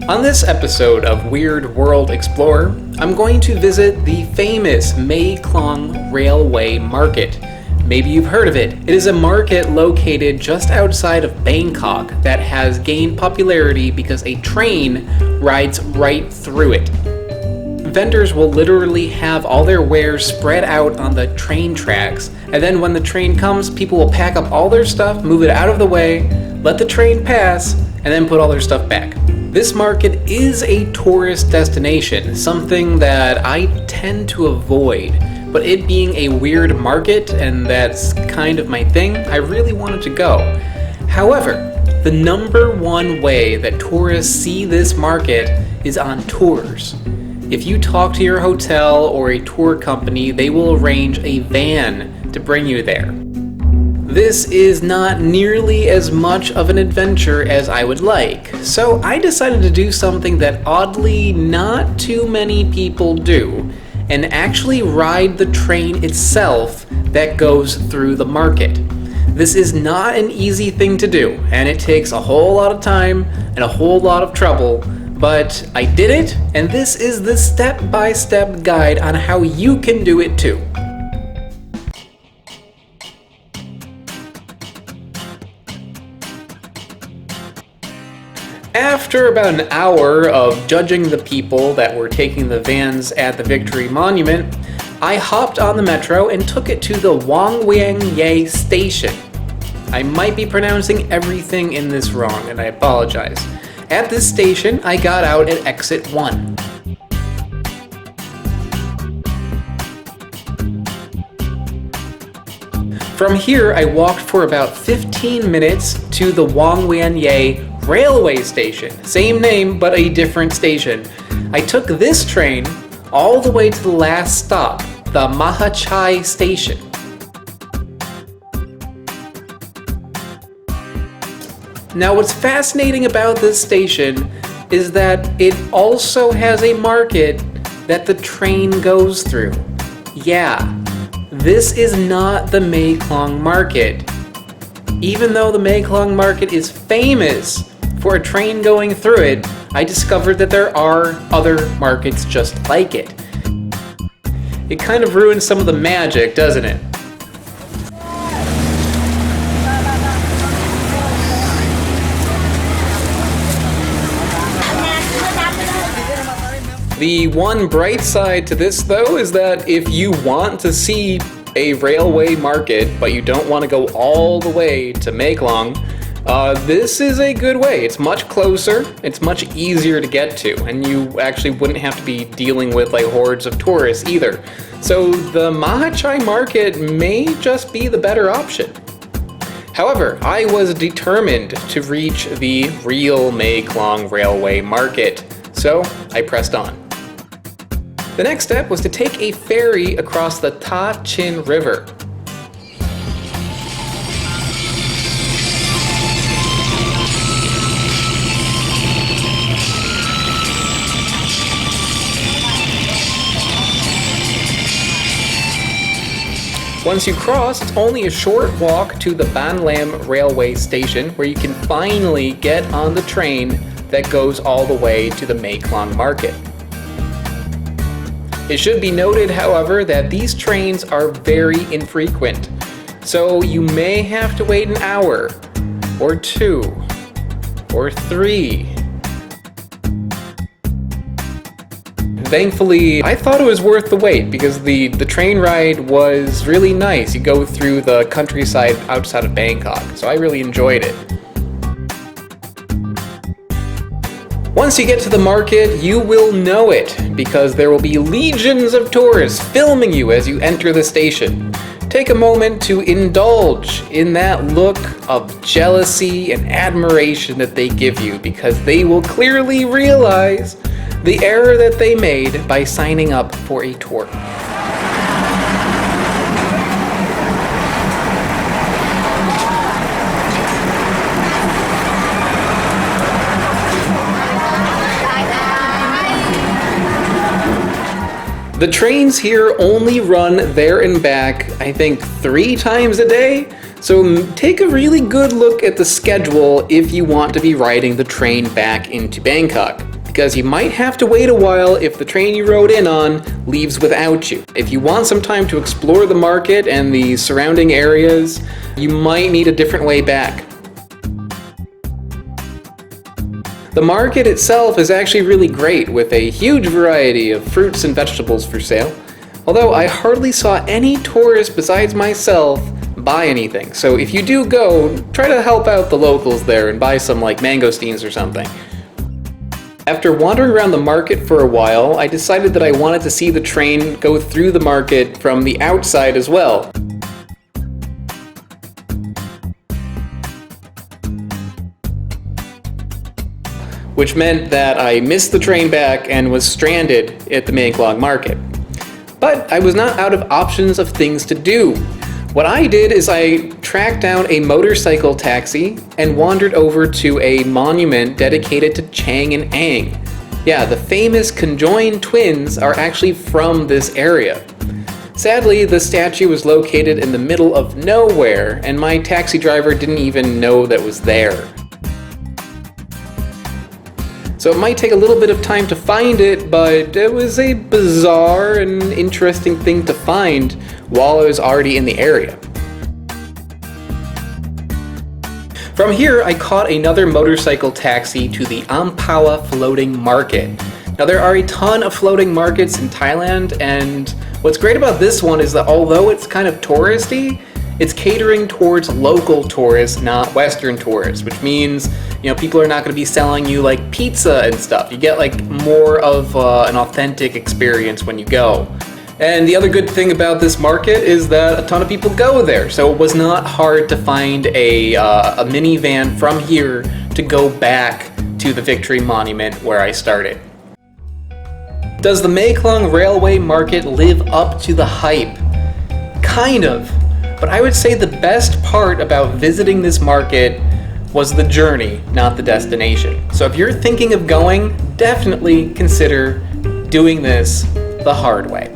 On this episode of Weird World Explorer, I'm going to visit the famous Maeklong Railway Market. Maybe you've heard of it. It is a market located just outside of Bangkok that has gained popularity because a train rides right through it. Vendors will literally have all their wares spread out on the train tracks, and then when the train comes, people will pack up all their stuff, move it out of the way, let the train pass, and then put all their stuff back. This market is a tourist destination, something that I tend to avoid, but it being a weird market, and that's kind of my thing, I really wanted to go. However, the number one way that tourists see this market is on tours. If you talk to your hotel or a tour company, they will arrange a van to bring you there. This is not nearly as much of an adventure as I would like, so I decided to do something that oddly not too many people do, and actually ride the train itself that goes through the market. This is not an easy thing to do, and it takes a whole lot of time and a whole lot of trouble, but I did it, and this is the step-by-step guide on how you can do it too. After about an hour of judging the people that were taking the vans at the Victory Monument, I hopped on the metro and took it to the Ye station. I might be pronouncing everything in this wrong, and I apologize. At this station, I got out at exit 1. From here, I walked for about 15 minutes to the Ye Railway Station. Same name, but a different station. I took this train all the way to the last stop, the Mahachai Station. Now, what's fascinating about this station is that it also has a market that the train goes through. Yeah, this is not the Maeklong Market. Even though the Maeklong Market is famous for a train going through it, I discovered that there are other markets just like it. It kind of ruins some of the magic, doesn't it? The one bright side to this, though, is that if you want to see a railway market, but you don't want to go all the way to Maeklong, this is a good way. It's much closer, it's much easier to get to, and you actually wouldn't have to be dealing with like hordes of tourists either. So the Mahachai market may just be the better option. However, I was determined to reach the real Maeklong Railway Market, so I pressed on. The next step was to take a ferry across the Ta Chin River. Once you cross, it's only a short walk to the Ban Lam Railway Station, where you can finally get on the train that goes all the way to the Maeklong Market. It should be noted, however, that these trains are very infrequent, so you may have to wait an hour, or 2, or 3. Thankfully, I thought it was worth the wait because the train ride was really nice. You go through the countryside outside of Bangkok, so I really enjoyed it. Once you get to the market, you will know it because there will be legions of tourists filming you as you enter the station. Take a moment to indulge in that look of jealousy and admiration that they give you because they will clearly realize the error that they made by signing up for a tour. The trains here only run there and back, I think 3 times a day, so take a really good look at the schedule if you want to be riding the train back into Bangkok. because you might have to wait a while if the train you rode in on leaves without you. If you want some time to explore the market and the surrounding areas, you might need a different way back. The market itself is actually really great, with a huge variety of fruits and vegetables for sale, although I hardly saw any tourists besides myself buy anything. So if you do go, try to help out the locals there and buy some like mangosteens or something. After wandering around the market for a while, I decided that I wanted to see the train go through the market from the outside as well. Which meant that I missed the train back and was stranded at the Maeklong Market. But I was not out of options of things to do. What I did is I tracked down a motorcycle taxi and wandered over to a monument dedicated to Chang and Ang. Yeah, the famous conjoined twins are actually from this area. Sadly, the statue was located in the middle of nowhere, and my taxi driver didn't even know that was there. So it might take a little bit of time to find it, but it was a bizarre and interesting thing to find while I was already in the area. From here, I caught another motorcycle taxi to the Ampawa Floating Market. Now there are a ton of floating markets in Thailand, and what's great about this one is that although it's kind of touristy, it's catering towards local tourists, not Western tourists, which means, people are not going to be selling you like pizza and stuff. You get like more of an authentic experience when you go. And the other good thing about this market is that a ton of people go there, so it was not hard to find a minivan from here to go back to the Victory Monument where I started. Does the Maeklong Railway Market live up to the hype? Kind of. But I would say the best part about visiting this market was the journey, not the destination. So if you're thinking of going, definitely consider doing this the hard way.